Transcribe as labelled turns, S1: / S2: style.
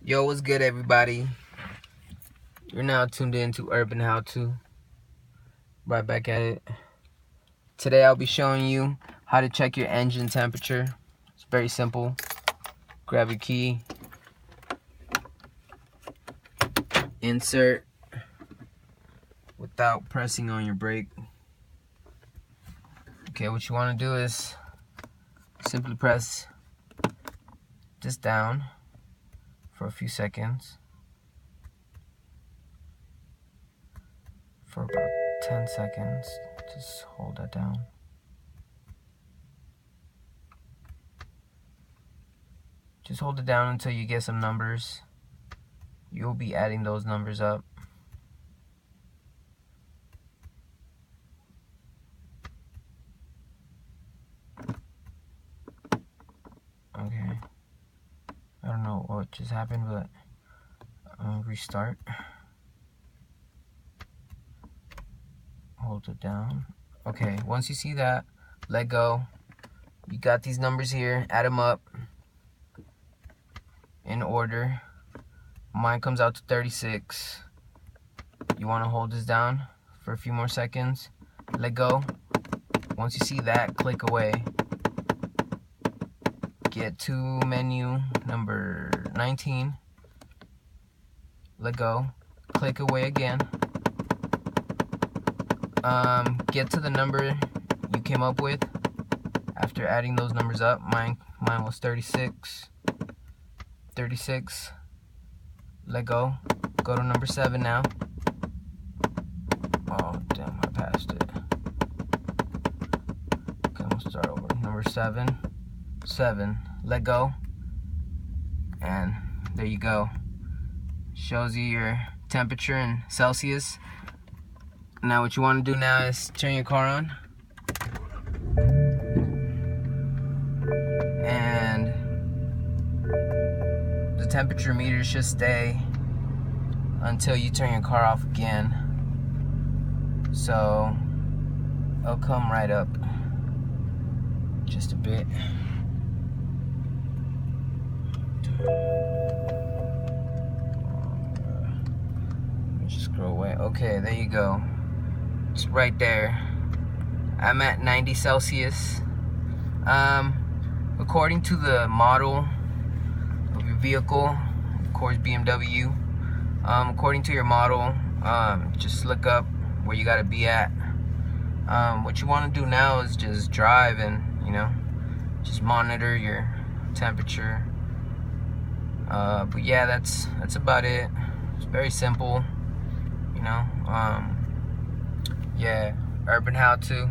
S1: Yo, what's good, everybody? You're now tuned in to Urban How To. Right back at it. Today I'll be showing you how to check your engine temperature. It's very simple. Grab your key, insert without pressing on your brake. Okay, what you want to do is simply press this down for a few seconds. For about 10 seconds. Just hold that down. Just hold it down until you get some numbers. You'll be adding those numbers up. Okay. I don't know what just happened, but I'm gonna restart. Hold it down. Okay, once you see that, let go. You got these numbers here, add them up in order. Mine comes out to 36. You want to hold this down for a few more seconds. Let go. Once you see that, click away. Get to menu number 19. Let go. Click away again. Get to the number you came up with after adding those numbers up. Mine was 36. 36. Let go. Go to number 7 now. Oh damn, I passed it. Okay, we'll start over. Number 7. 7. Let go. And there you go. Shows you your temperature in Celsius. Now what you want to do now is turn your car on. And the temperature meter should stay until you turn your car off again. So it'll come right up just a bit. Let me just scroll away. Okay, there you go. It's right there. I'm at 90 Celsius. According to the model of your vehicle, of course BMW, according to your model, just look up where you gotta be at. What you want to do now is just drive and, just monitor your temperature. But yeah, that's about it. It's very simple, yeah, Urban How To.